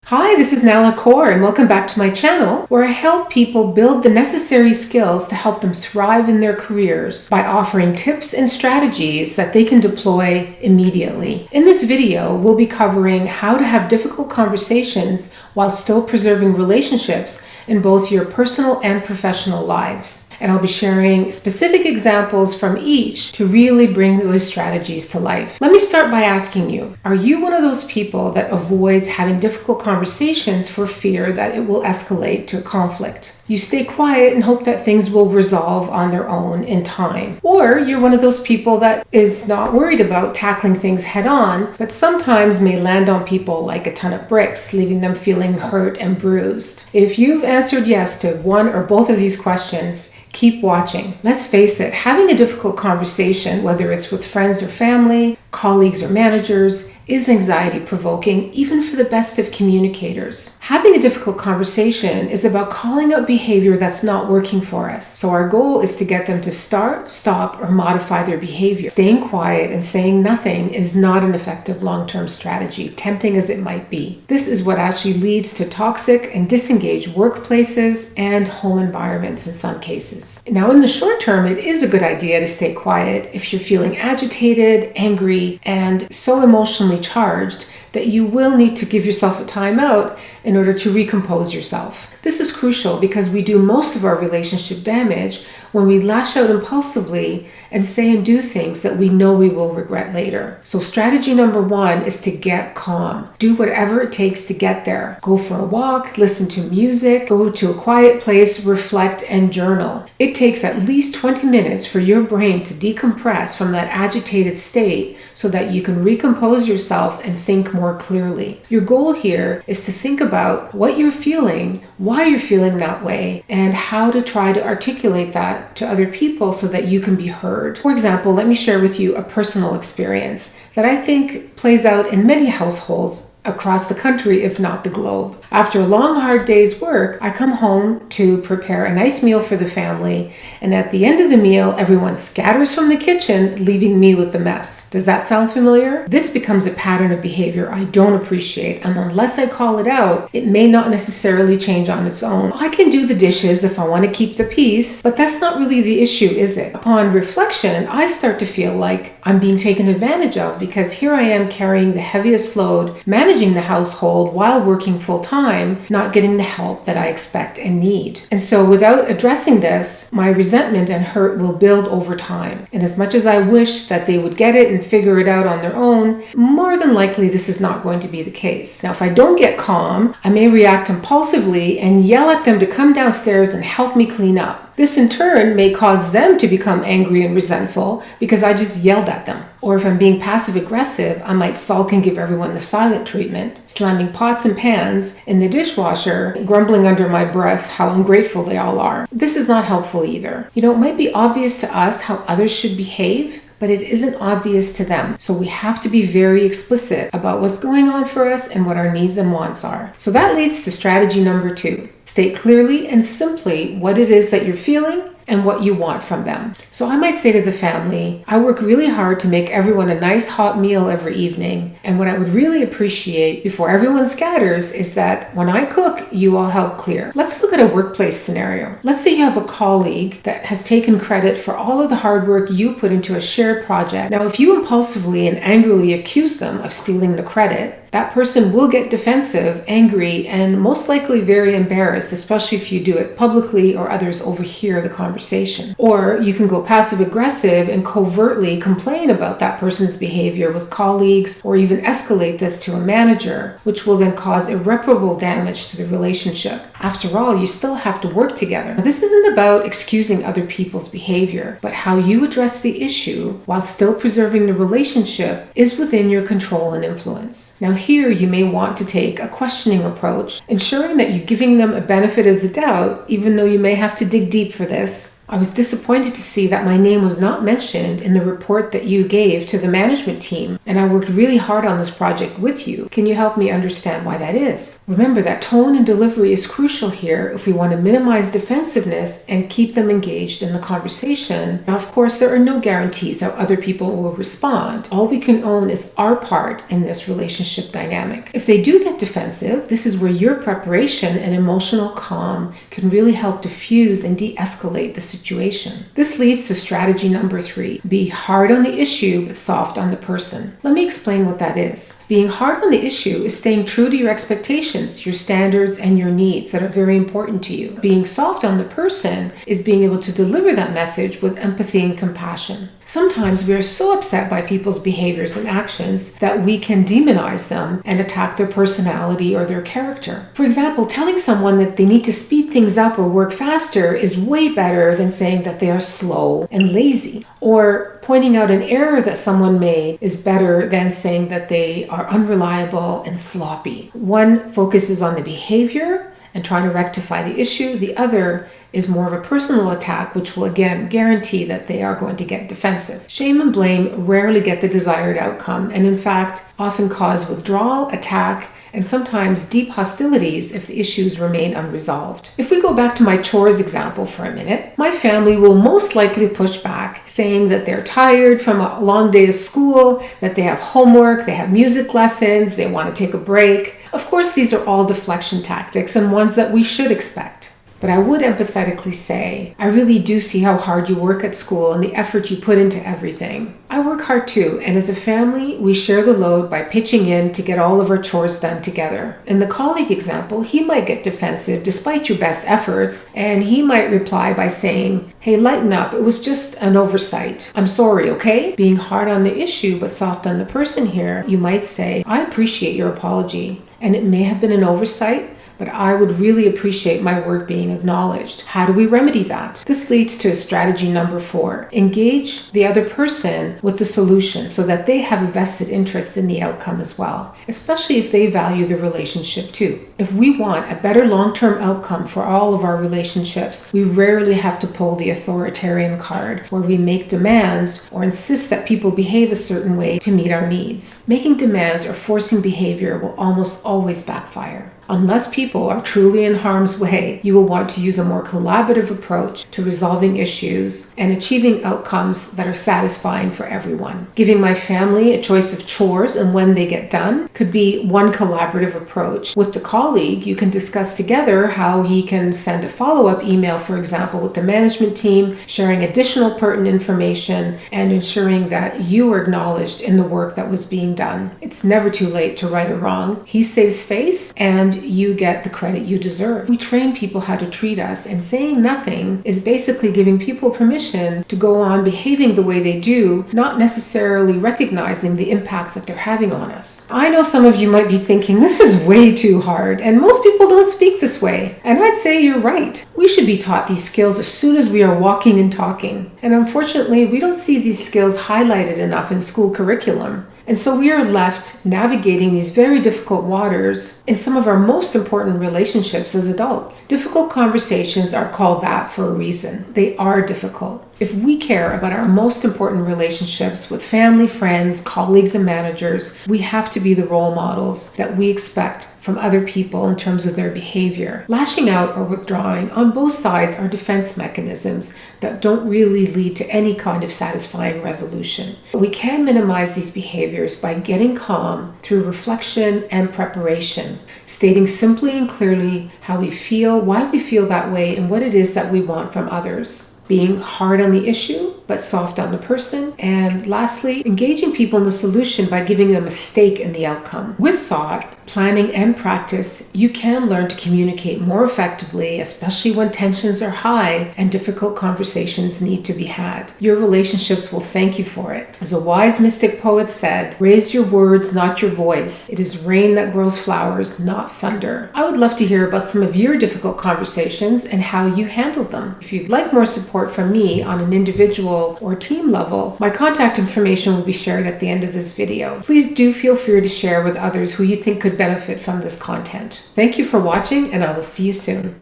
Hi, this is Nala Kaur and welcome back to my channel where I help people build the necessary skills to help them thrive in their careers by offering tips and strategies that they can deploy immediately. In this video, we'll be covering how to have difficult conversations while still preserving relationships in both your personal and professional lives. And I'll be sharing specific examples from each to really bring those strategies to life. Let me start by asking you, are you one of those people that avoids having difficult conversations for fear that it will escalate to conflict? You stay quiet and hope that things will resolve on their own in time. Or you're one of those people that is not worried about tackling things head on, but sometimes may land on people like a ton of bricks, leaving them feeling hurt and bruised. If you've answered yes to one or both of these questions, keep watching. Let's face it, having a difficult conversation, whether it's with friends or family, colleagues or managers, is anxiety provoking, even for the best of communicators. Having a difficult conversation is about calling out behavior that's not working for us. So our goal is to get them to start, stop, or modify their behavior. Staying quiet and saying nothing is not an effective long-term strategy, tempting as it might be. This is what actually leads to toxic and disengaged workplaces and home environments in some cases. Now, in the short term, it is a good idea to stay quiet if you're feeling agitated, angry, and so emotionally charged that you will need to give yourself a timeout in order to recompose yourself. This is crucial because we do most of our relationship damage when we lash out impulsively and say and do things that we know we will regret later. So strategy number one is to get calm. Do whatever it takes to get there. Go for a walk, listen to music, go to a quiet place, reflect, and journal. It takes at least 20 minutes for your brain to decompress from that agitated state so that you can recompose yourself and think more clearly. Your goal here is to think about what you're feeling, why you're feeling that way, and how to try to articulate that to other people so that you can be heard. For example, let me share with you a personal experience that I think plays out in many households across the country, if not the globe. After a long, hard day's work, I come home to prepare a nice meal for the family, and at the end of the meal, everyone scatters from the kitchen, leaving me with the mess. Does that sound familiar? This becomes a pattern of behavior I don't appreciate, and unless I call it out, it may not necessarily change on its own. I can do the dishes if I want to keep the peace, but that's not really the issue, is it? Upon reflection, I start to feel like I'm being taken advantage of because here I am carrying the heaviest load, managing the household while working full-time, not getting the help that I expect and need. And so without addressing this, my resentment and hurt will build over time. And as much as I wish that they would get it and figure it out on their own, more than likely this is not going to be the case. Now, if I don't get calm, I may react impulsively and yell at them to come downstairs and help me clean up. This in turn may cause them to become angry and resentful because I just yelled at them. Or if I'm being passive aggressive, I might sulk and give everyone the silent treatment, slamming pots and pans in the dishwasher, grumbling under my breath how ungrateful they all are. This is not helpful either. It might be obvious to us how others should behave, but it isn't obvious to them. So we have to be very explicit about what's going on for us and what our needs and wants are. So that leads to strategy number two. State clearly and simply what it is that you're feeling and what you want from them. So I might say to the family, I work really hard to make everyone a nice hot meal every evening. And what I would really appreciate before everyone scatters is that when I cook, you all help clear. Let's look at a workplace scenario. Let's say you have a colleague that has taken credit for all of the hard work you put into a shared project. Now, if you impulsively and angrily accuse them of stealing the credit, that person will get defensive, angry, and most likely very embarrassed, especially if you do it publicly or others overhear the conversation. Or you can go passive aggressive and covertly complain about that person's behavior with colleagues or even escalate this to a manager, which will then cause irreparable damage to the relationship. After all, you still have to work together. Now, this isn't about excusing other people's behavior, but how you address the issue while still preserving the relationship is within your control and influence. Now, here you may want to take a questioning approach, ensuring that you're giving them a benefit of the doubt, even though you may have to dig deep for this. I was disappointed to see that my name was not mentioned in the report that you gave to the management team, and I worked really hard on this project with you. Can you help me understand why that is? Remember that tone and delivery is crucial here if we want to minimize defensiveness and keep them engaged in the conversation. Now, of course, there are no guarantees how other people will respond. All we can own is our part in this relationship dynamic. If they do get defensive, this is where your preparation and emotional calm can really help diffuse and de-escalate the situation. This leads to strategy number 3. Be hard on the issue, but soft on the person. Let me explain what that is. Being hard on the issue is staying true to your expectations, your standards, and your needs that are very important to you. Being soft on the person is being able to deliver that message with empathy and compassion. Sometimes we are so upset by people's behaviors and actions that we can demonize them and attack their personality or their character. For example, telling someone that they need to speed things up or work faster is way better than saying that they are slow and lazy. Or pointing out an error that someone made is better than saying that they are unreliable and sloppy. One focuses on the behavior and trying to rectify the issue. The other is more of a personal attack, which will again guarantee that they are going to get defensive. Shame and blame rarely get the desired outcome, and in fact often cause withdrawal, attack, and sometimes deep hostilities if the issues remain unresolved. If we go back to my chores example for a minute, my family will most likely push back, saying that they're tired from a long day of school, that they have homework, they have music lessons, they want to take a break. Of course, these are all deflection tactics and ones that we should expect. But I would empathetically say, I really do see how hard you work at school and the effort you put into everything. I work hard too, and as a family, we share the load by pitching in to get all of our chores done together. In the colleague example, he might get defensive despite your best efforts, and he might reply by saying, hey, lighten up, it was just an oversight. I'm sorry, okay? Being hard on the issue but soft on the person here, you might say, I appreciate your apology, and it may have been an oversight, but I would really appreciate my work being acknowledged. How do we remedy that? This leads to strategy number 4. Engage the other person with the solution so that they have a vested interest in the outcome as well, especially if they value the relationship too. If we want a better long-term outcome for all of our relationships, we rarely have to pull the authoritarian card where we make demands or insist that people behave a certain way to meet our needs. Making demands or forcing behavior will almost always backfire. Unless people are truly in harm's way, you will want to use a more collaborative approach to resolving issues and achieving outcomes that are satisfying for everyone. Giving my family a choice of chores and when they get done could be one collaborative approach. With the colleague, you can discuss together how he can send a follow-up email, for example, with the management team, sharing additional pertinent information and ensuring that you are acknowledged in the work that was being done. It's never too late to right or wrong. He saves face and you get the credit you deserve. We train people how to treat us, and saying nothing is basically giving people permission to go on behaving the way they do, not necessarily recognizing the impact that they're having on us. I know some of you might be thinking, this is way too hard, and most people don't speak this way. And I'd say you're right. We should be taught these skills as soon as we are walking and talking. And unfortunately, we don't see these skills highlighted enough in school curriculum. And so we are left navigating these very difficult waters in some of our most important relationships as adults. Difficult conversations are called that for a reason. They are difficult. If we care about our most important relationships with family, friends, colleagues, and managers, we have to be the role models that we expect from other people in terms of their behavior. Lashing out or withdrawing on both sides are defense mechanisms that don't really lead to any kind of satisfying resolution. We can minimize these behaviors by getting calm through reflection and preparation, stating simply and clearly how we feel, why we feel that way, and what it is that we want from others. Being hard on the issue, but soft on the person. And lastly, engaging people in the solution by giving them a stake in the outcome. With thought, planning, and practice, you can learn to communicate more effectively, especially when tensions are high and difficult conversations need to be had. Your relationships will thank you for it. As a wise mystic poet said, raise your words, not your voice. It is rain that grows flowers, not thunder. I would love to hear about some of your difficult conversations and how you handled them. If you'd like more support from me on an individual or team level, my contact information will be shared at the end of this video. Please do feel free to share with others who you think could benefit from this content. Thank you for watching, and I will see you soon.